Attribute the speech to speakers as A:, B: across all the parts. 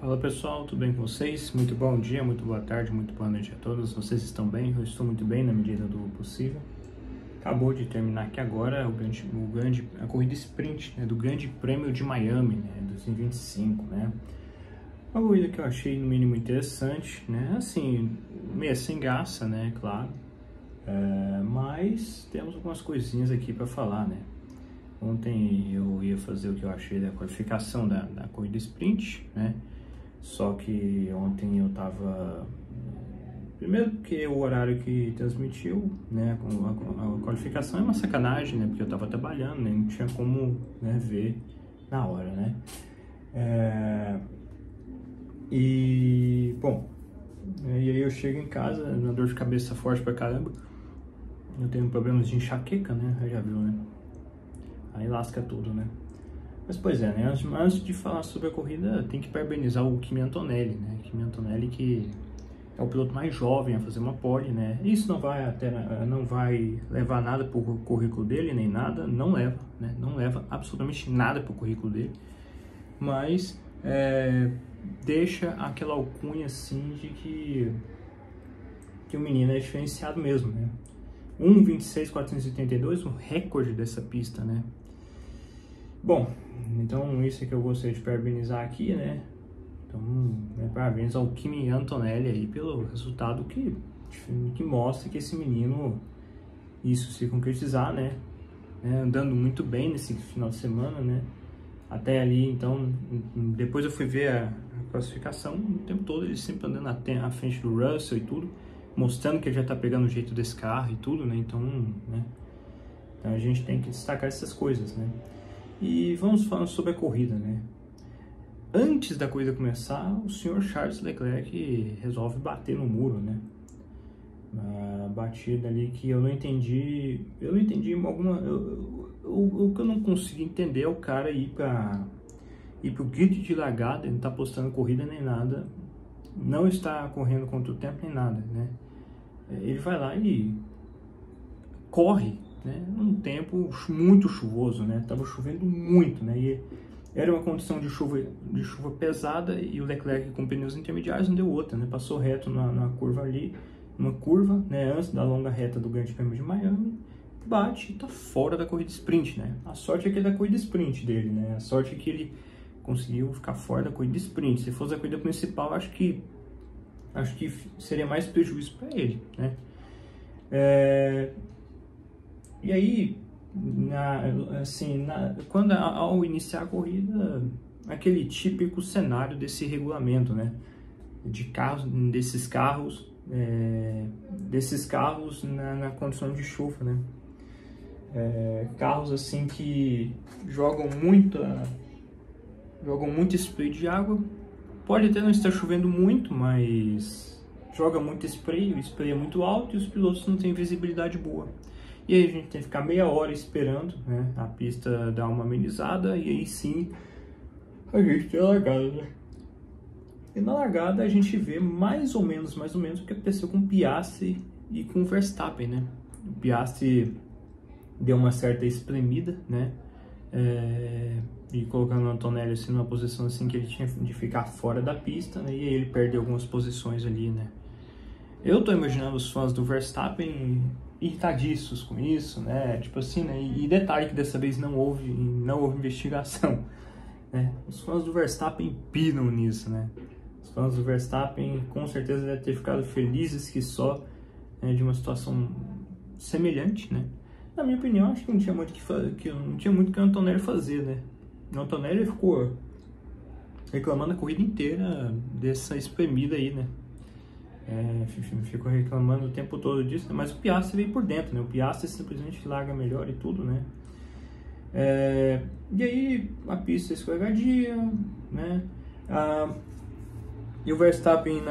A: Fala pessoal, tudo bem com vocês? Muito bom dia, muito boa tarde, muito boa noite a todos. Vocês estão bem? Eu estou muito bem na medida do possível. Acabou de terminar aqui agora a corrida sprint, né, do Grande Prêmio de Miami, né, 2025, né? Uma corrida que eu achei no mínimo interessante, né? Assim, meio sem graça, né? Claro. Mas temos algumas coisinhas aqui para falar, né? Ontem eu ia fazer o que eu achei da qualificação da corrida sprint, né? Só que ontem eu tava... Primeiro porque o horário que transmitiu, né, a qualificação é uma sacanagem, né? Porque eu tava trabalhando, né? Não tinha como, né, ver na hora, né? Bom, e aí eu chego em casa, uma dor de cabeça forte pra caramba. Eu tenho problemas de enxaqueca, né? Já viu, né? Aí lasca tudo, né? Mas, pois é, né? Antes de falar sobre a corrida, tem que parabenizar o Kimi Antonelli, né? Kimi Antonelli, que é o piloto mais jovem a fazer uma pole, né? Isso não vai levar nada pro currículo dele, nem nada, não leva, né? Não leva absolutamente nada pro currículo dele, mas deixa aquela alcunha, assim, de que o menino é diferenciado mesmo, né? 1:26.482, o recorde dessa pista, né? Bom, então isso é que eu gostaria de parabenizar aqui, né? Então, parabéns ao Kimi Antonelli aí pelo resultado que mostra que esse menino, isso se concretizar, né? Andando muito bem nesse final de semana, né? Até ali, então, depois eu fui ver a classificação, o tempo todo ele sempre andando à frente do Russell e tudo, mostrando que ele já tá pegando o jeito desse carro e tudo, né? Então, né? Então a gente tem que destacar essas coisas, né? E vamos falando sobre a corrida, né? Antes da corrida começar, o senhor Charles Leclerc resolve bater no muro, né? Uma batida ali que eu não entendi o que eu não consegui entender é o cara ir pro grid de largada, ele não tá postando corrida nem nada, não está correndo contra o tempo nem nada, né? Ele vai lá e corre, né, num tempo muito chuvoso, né? Tava chovendo muito, né? E era uma condição de chuva pesada e o Leclerc com pneus intermediários não deu outra, né? Passou reto na curva ali, uma curva, né, antes da longa reta do Grande Prêmio de Miami, bate e tá fora da corrida sprint, né? A sorte é que é da corrida sprint dele, né? A sorte é que ele conseguiu ficar fora da corrida sprint. Se fosse a corrida principal, acho que seria mais prejuízo para ele, né? E aí, ao iniciar a corrida, aquele típico cenário desse regulamento, né? De carros, desses carros na condição de chuva, né? Carros assim que jogam muito spray de água. Pode até não estar chovendo muito, mas joga muito spray, o spray é muito alto e os pilotos não têm visibilidade boa. E aí a gente tem que ficar meia hora esperando, né, a pista dar uma amenizada e aí sim a gente tem a largada, né? E na largada a gente vê mais ou menos o que aconteceu com o Piastri e com o Verstappen, né? O Piastri deu uma certa espremida, né? E colocando o Antonelli assim, numa posição assim que ele tinha de ficar fora da pista, né? E aí ele perdeu algumas posições ali, né? Eu tô imaginando os fãs do Verstappen irritadiços com isso, né? Tipo assim, né? E detalhe que dessa vez não houve investigação, né? Os fãs do Verstappen piram nisso, né? Os fãs do Verstappen com certeza devem ter ficado felizes que só, né, de uma situação semelhante, né? Na minha opinião, acho que não tinha muito que o Antonelli fazer, né? O Antonelli ficou reclamando a corrida inteira dessa espremida aí, né? Ficou reclamando o tempo todo disso, né? Mas o Piastri veio por dentro, né? O Piastri simplesmente larga melhor e tudo, né? E aí a pista escorregadia, né? E o Verstappen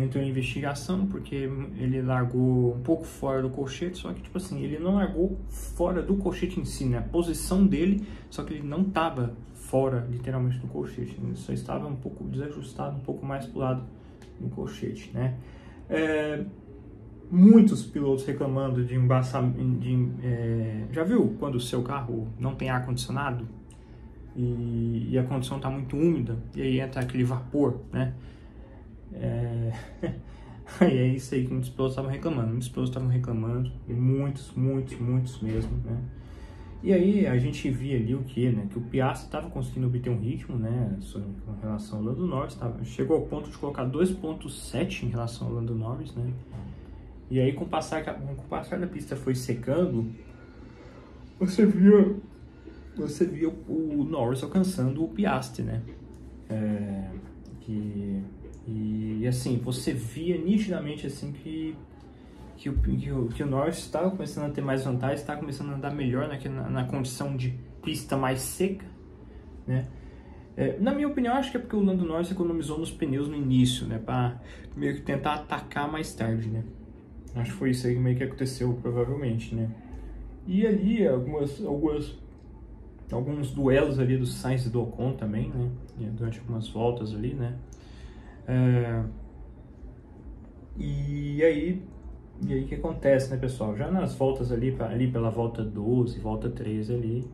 A: entrou em investigação porque ele largou um pouco fora do colchete, só que tipo assim, ele não largou fora do colchete em si, né? A posição dele, só que ele não estava fora literalmente do colchete, ele só estava um pouco desajustado, um pouco mais pro lado do colchete, né? Muitos pilotos reclamando de embaçamento, já viu quando o seu carro não tem ar-condicionado? e a condição está muito úmida, e aí entra aquele vapor, né? Aí é isso aí que muitos pilotos estavam reclamando, muitos mesmo, né? E aí a gente via ali o que, né? Que o Piastri estava conseguindo obter um ritmo, né? Com relação ao Lando Norris, chegou ao ponto de colocar 2.7 em relação ao Lando Norris, né? E aí com o passar da pista foi secando, você via o Norris alcançando o Piastri, né? E assim, você via nitidamente assim que o Norris estava começando a ter mais vantagem, estava começando a andar melhor na condição de pista mais seca, né? Na minha opinião, acho que é porque o Lando Norris economizou nos pneus no início, né? Para meio que tentar atacar mais tarde, né? Acho que foi isso aí meio que aconteceu, provavelmente, né? E ali, alguns duelos ali do Sainz e do Ocon também, né? Durante algumas voltas ali, né? E aí o que acontece, né, pessoal? Já nas voltas ali pela volta 12, volta 13 ali,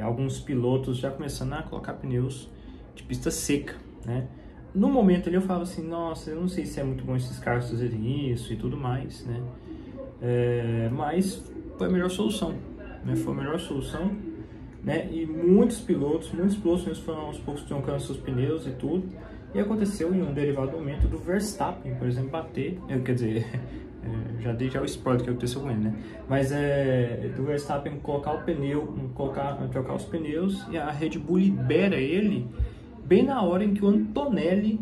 A: alguns pilotos já começando a colocar pneus de pista seca, né? No momento ali eu falava assim, nossa, eu não sei se é muito bom esses caras fazerem isso e tudo mais, né? Mas foi a melhor solução, né? Foi a melhor solução, né? E muitos pilotos mesmo foram aos poucos trocando seus pneus e tudo. E aconteceu em um derivado momento do Verstappen, por exemplo, bater, quer dizer, já dei o spoiler que aconteceu com ele, né? Mas do Verstappen colocar o pneu, trocar os pneus, e a Red Bull libera ele bem na hora em que o Antonelli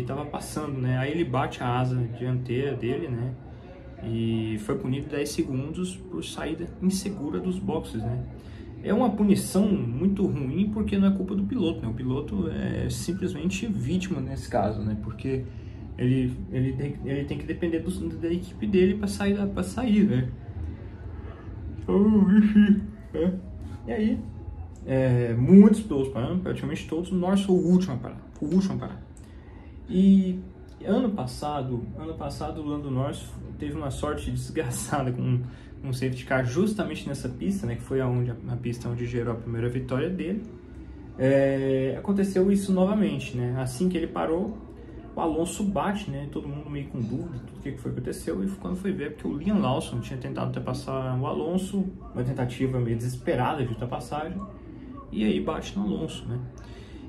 A: estava passando, né? Aí ele bate a asa dianteira dele, né? E foi punido 10 segundos por saída insegura dos boxes, né? É uma punição muito ruim porque não é culpa do piloto, né? O piloto é simplesmente vítima nesse caso, né? Porque ele tem que depender da equipe dele para sair, né? E aí, muitos pilotos parando, praticamente todos, o Norris foi o último a parar. E ano passado o Lando Norris teve uma sorte desgraçada com um safety car justamente nessa pista, né, que foi a pista onde gerou a primeira vitória dele. Aconteceu isso novamente, né? Assim que ele parou, o Alonso bate, né? Todo mundo meio com dúvida do que foi que aconteceu, e quando foi ver, porque o Liam Lawson tinha tentado ultrapassar o Alonso, uma tentativa meio desesperada de ultrapassagem, e aí bate no Alonso, né?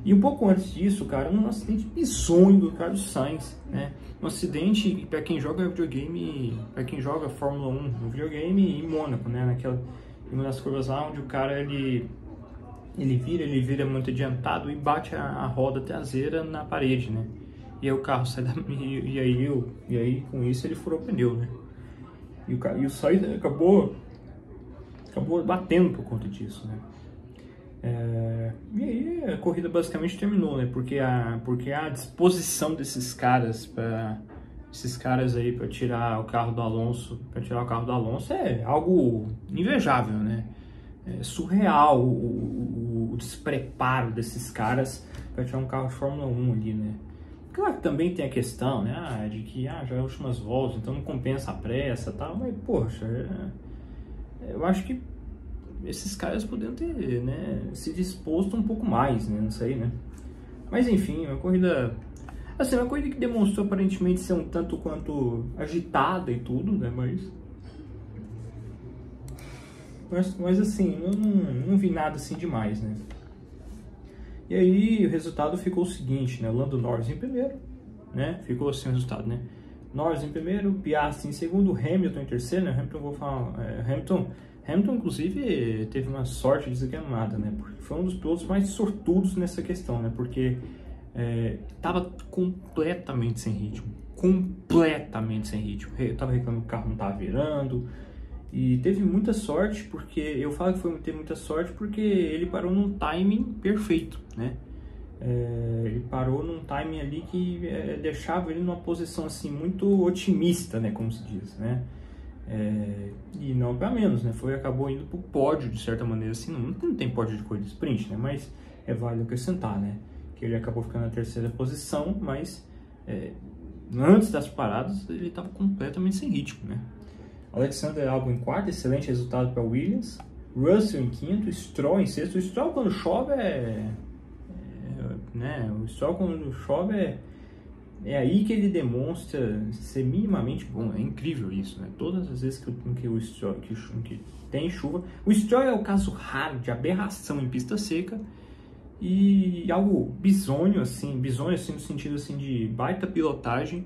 A: E um pouco antes disso, cara, um acidente bizonho do Carlos Sainz, né? Um acidente para quem joga videogame, para quem joga Fórmula 1 no videogame em Mônaco, né? Em uma das curvas lá onde o cara ele vira muito adiantado e bate a roda traseira na parede, né? E aí o carro sai e aí com isso ele furou o pneu, né? E o Sainz acabou batendo por conta disso, né? E aí a corrida basicamente terminou, né? Porque a disposição desses caras aí para tirar o carro do Alonso, é algo invejável, né? É surreal o despreparo desses caras para tirar um carro de Fórmula 1 ali, né? Claro que também tem a questão, né? De que já é as últimas voltas, então não compensa a pressa e tal, mas poxa, eu acho que esses caras poderiam ter, né, se disposto um pouco mais, né, não sei, né, mas enfim, uma corrida que demonstrou aparentemente ser um tanto quanto agitada e tudo, né, mas assim, eu não vi nada assim demais, né. E aí o resultado ficou o seguinte, né, Lando Norris em primeiro, né, ficou assim o resultado, né, Norris em primeiro, Piastri em segundo, Hamilton em terceiro, né, Hamilton, inclusive, teve uma sorte desgramada, né? Porque foi um dos pilotos mais sortudos nessa questão, né? Porque estava completamente sem ritmo. Eu tava reclamando que o carro não tava virando. E teve muita sorte, porque... Eu falo que teve muita sorte porque ele parou num timing perfeito, né? Ele parou num timing ali que deixava ele numa posição, assim, muito otimista, né? Como se diz, né? E não para menos, né? Acabou indo pro pódio de certa maneira, assim, não tem pódio de corrida de sprint, né? Mas é válido acrescentar, né? Que ele acabou ficando na terceira posição, mas antes das paradas ele estava completamente sem ritmo, né? Alexander Albon em quarto, excelente resultado para Williams, Russell em quinto, Stroll em sexto. O Stroll quando chove né? O Stroll quando chove é aí que ele demonstra ser minimamente bom. É incrível isso, né? Todas as vezes que o Stroll que tem chuva, o Stroll é o caso raro de aberração em pista seca e algo bizonho assim no sentido assim de baita pilotagem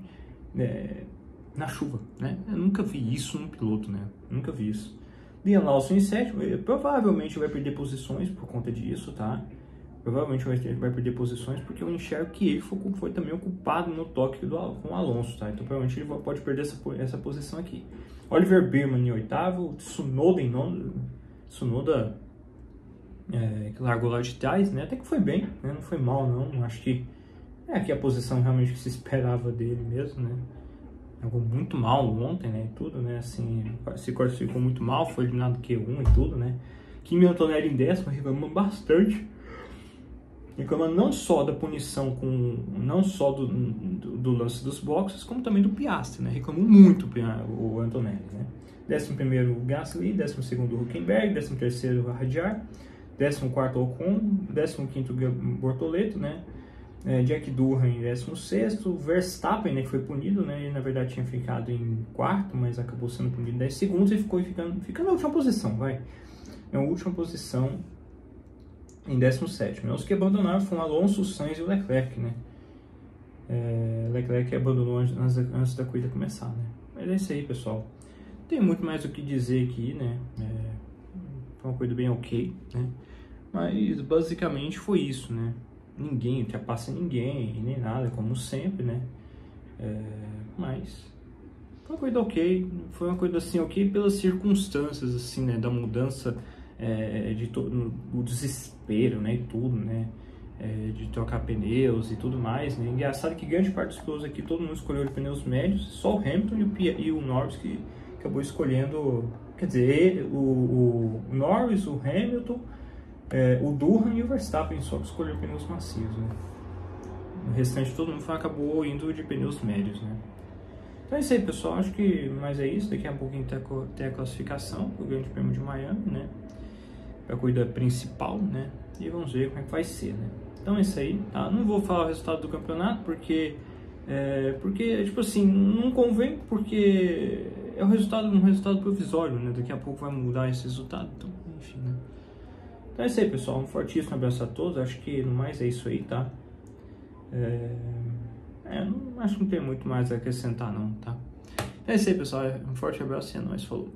A: na chuva, né? Eu nunca vi isso num piloto, né? Nunca vi isso. Liam Lawson em sétimo, provavelmente vai perder posições por conta disso, tá? Provavelmente vai perder posições porque eu enxergo que ele foi também ocupado no toque com o Alonso, tá? Então provavelmente ele pode perder essa posição aqui. Oliver Biermann em oitavo, Tsunoda em nono. Tsunoda que largou lá de trás, né? Até que foi bem, né? Não foi mal não, acho que aqui a posição realmente que se esperava dele mesmo, né? Jogou muito mal ontem, né, e tudo, né, assim, se classificou muito mal, foi eliminado Q1 e tudo, né. Kimi Antonelli em décimo, reclamando bastante, reclamando não só da punição, não só do lance dos boxes, como também do Piastri, né, reclamou muito o Antonelli, né. 11º o Gasly, 12º o Hülkenberg, 13º o Hadjar, 14º o Ocon, 15º o Bortoleto, né. Jack Durham em 16º, Verstappen, né, que foi punido, né, ele na verdade tinha ficado em quarto, mas acabou sendo punido 10 segundos e ficando na última posição, na última posição em 17º. Os que abandonaram foram Alonso, Sainz e o Leclerc, né, Leclerc abandonou antes da corrida começar, né, mas é isso aí, pessoal, não tem muito mais o que dizer aqui, né, foi uma corrida bem ok, né, mas basicamente foi isso, né. Ninguém ultrapassa ninguém, nem nada, como sempre, né? Mas foi uma corrida ok, foi uma coisa assim ok pelas circunstâncias, assim, né? Da mudança, de todo o desespero, né? E tudo, né? De trocar pneus e tudo mais, né? Engraçado que grande parte dos pilotos aqui, todo mundo escolheu de pneus médios, só o Hamilton e o Norris que acabou escolhendo, quer dizer, o Norris, o Hamilton, o Durham e o Verstappen só que escolheram pneus macios, né? O restante todo mundo acabou indo de pneus médios, né? Então é isso aí, pessoal, acho que mais é isso. Daqui a pouquinho tem a classificação para o Grande Prêmio de Miami, né? Para a corrida principal, né? E vamos ver como é que vai ser, né? Então é isso aí, tá? Não vou falar o resultado do campeonato porque tipo assim, não convém, porque é um resultado provisório, né? Daqui a pouco vai mudar esse resultado, então, enfim, né? Então é isso aí, pessoal, um fortíssimo abraço a todos, acho que no mais é isso aí, tá? Acho que não tem muito mais a acrescentar não, tá? É isso aí, pessoal, um forte abraço e é nóis, falou!